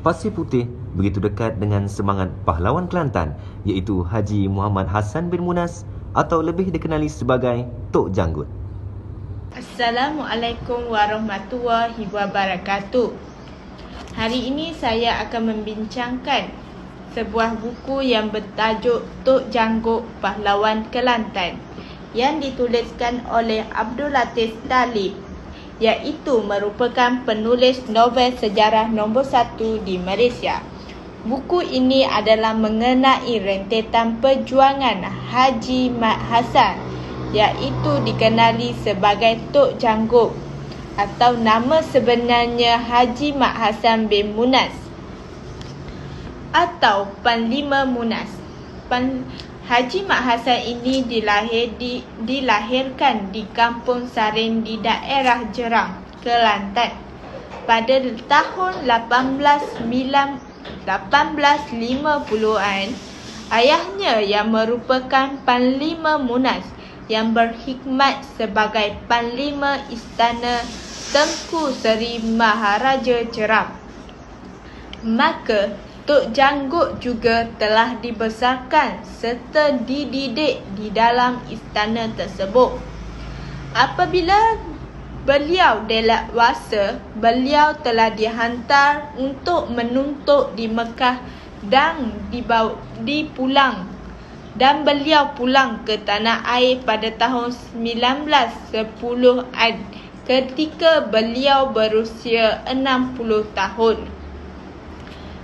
Pasir Putih begitu dekat dengan semangat pahlawan Kelantan iaitu Haji Muhammad Hassan bin Munas atau lebih dikenali sebagai Tok Janggut. Assalamualaikum warahmatullahi wabarakatuh. Hari ini saya akan membincangkan sebuah buku yang bertajuk Tok Janggut Pahlawan Kelantan yang dituliskan oleh Abdul Latif Talib, iaitu merupakan penulis novel sejarah nombor 1 di Malaysia. Buku ini adalah mengenai rentetan perjuangan Haji Mat Hassan, iaitu dikenali sebagai Tok Janggut atau nama sebenarnya Haji Mat Hassan bin Munas atau Panglima Munas. Haji Mat Hassan ini dilahirkan di Kampung Saring di daerah Jerang, Kelantan pada tahun 1850-an. Ayahnya yang merupakan Panglima Munas yang berkhidmat sebagai Panglima Istana Tengku Seri Maharaja Jeram. Maka Tok Janggut juga telah dibesarkan serta dididik di dalam istana tersebut. Apabila beliau dewasa, beliau telah dihantar untuk menuntut di Mekah dan beliau pulang ke tanah air pada tahun 1910 ketika beliau berusia 60 tahun.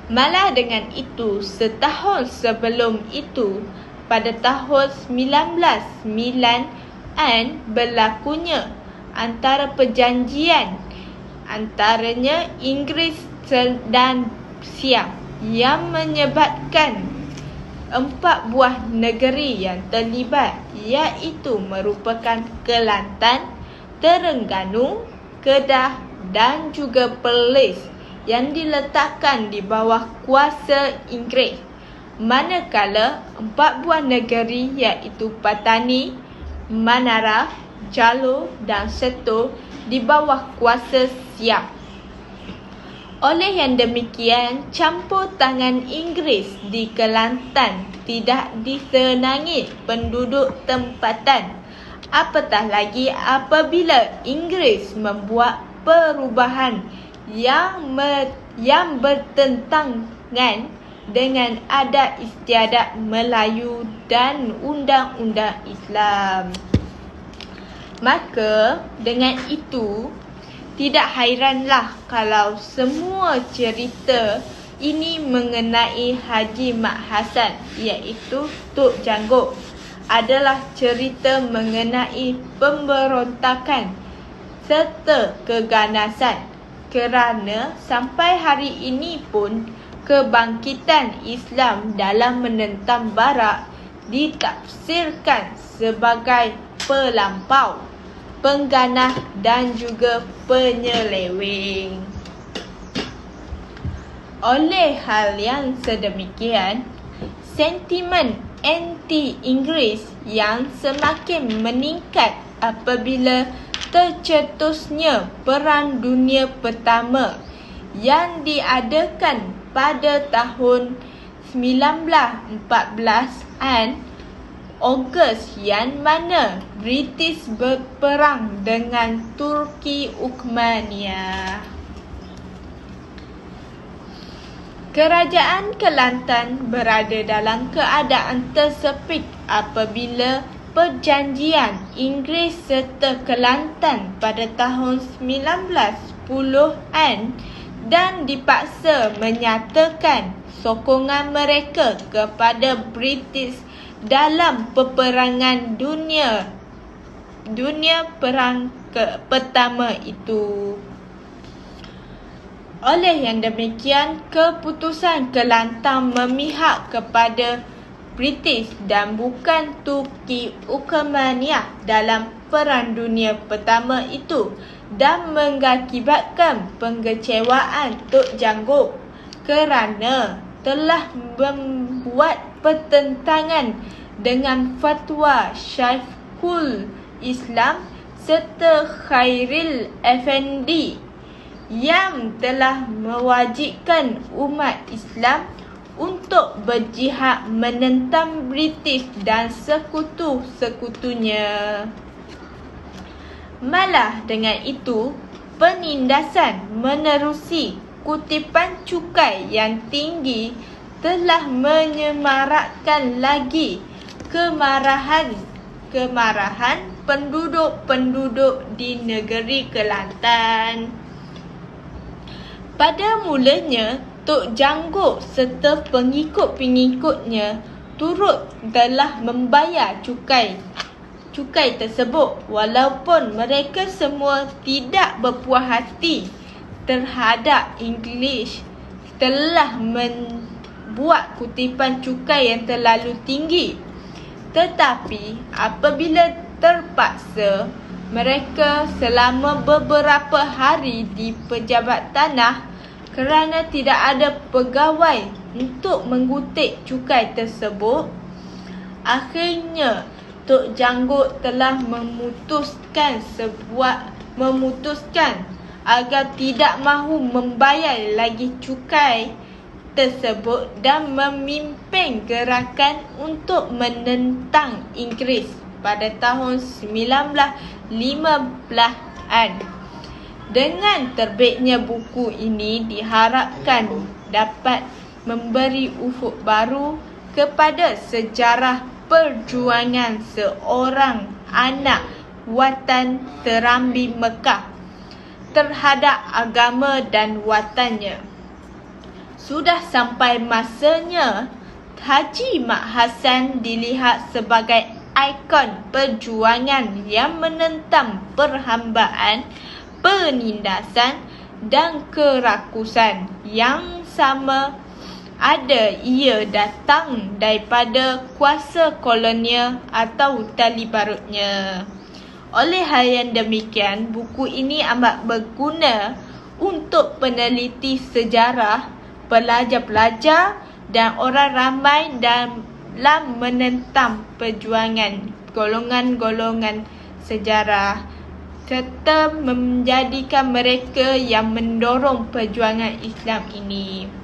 Malah dengan itu, setahun sebelum itu, pada tahun 1909-an berlakunya antara perjanjian antaranya Inggeris dan Siam yang menyebabkan 4 buah negeri yang terlibat, iaitu merupakan Kelantan, Terengganu, Kedah dan juga Perlis yang diletakkan di bawah kuasa Inggeris. Manakala 4 buah negeri iaitu Patani, Manara, Jalo dan Seto di bawah kuasa Siam. Oleh yang demikian, campur tangan Inggeris di Kelantan tidak disenangi penduduk tempatan. Apatah lagi apabila Inggeris membuat perubahan yang bertentangan dengan adat istiadat Melayu dan undang-undang Islam. Maka dengan itu, tidak hairanlah kalau semua cerita ini mengenai Haji Mat Hassan, iaitu Tok Janggut, adalah cerita mengenai pemberontakan serta keganasan. Kerana sampai hari ini pun kebangkitan Islam dalam menentang Barat ditafsirkan sebagai pelampau, pengganah dan juga penyeleweng. Oleh hal yang sedemikian, sentimen anti-Inggeris yang semakin meningkat apabila tercetusnya Perang Dunia Pertama yang diadakan pada tahun 1914-an Ogos, yang mana British berperang dengan Turki Uthmaniyah. Kerajaan Kelantan berada dalam keadaan tersepit apabila perjanjian Inggeris serta Kelantan pada tahun 1910-an dan dipaksa menyatakan sokongan mereka kepada British dalam peperangan dunia perang pertama itu. Oleh yang demikian, keputusan Kelantan memihak kepada British dan bukan Turki Uthmaniyah dalam Perang Dunia Pertama itu dan mengakibatkan pengecewaan Tok Janggut kerana telah membuat pertentangan dengan fatwa Syekhul Islam serta Khairil Effendi yang telah mewajibkan umat Islam untuk berjihad menentang British dan sekutu-sekutunya. Malah dengan itu, penindasan menerusi kutipan cukai yang tinggi telah menyemarakkan lagi kemarahan penduduk-penduduk di negeri Kelantan. Pada mulanya, Tok Jangguk serta pengikut-pengikutnya turut telah membayar cukai tersebut walaupun mereka semua tidak berpuas hati terhadap English telah membuat kutipan cukai yang terlalu tinggi. Tetapi apabila terpaksa, mereka selama beberapa hari di pejabat tanah kerana tidak ada pegawai untuk mengutip cukai tersebut, akhirnya Tok Jangguk telah memutuskan agar tidak mahu membayar lagi cukai tersebut dan memimpin gerakan untuk menentang Inggeris pada tahun 1915-an. Dengan terbitnya buku ini diharapkan dapat memberi ufuk baru kepada sejarah perjuangan seorang anak watan Serambi Mekah terhadap agama dan watannya. Sudah sampai masanya Haji Mat Hassan dilihat sebagai ikon perjuangan yang menentang perhambaan, penindasan dan kerakusan yang sama ada ia datang daripada kuasa kolonial atau tali barutnya. Oleh hal yang demikian, buku ini amat berguna untuk peneliti sejarah, pelajar-pelajar dan orang ramai dalam menentang perjuangan golongan-golongan sejarah serta menjadikan mereka yang mendorong perjuangan Islam ini.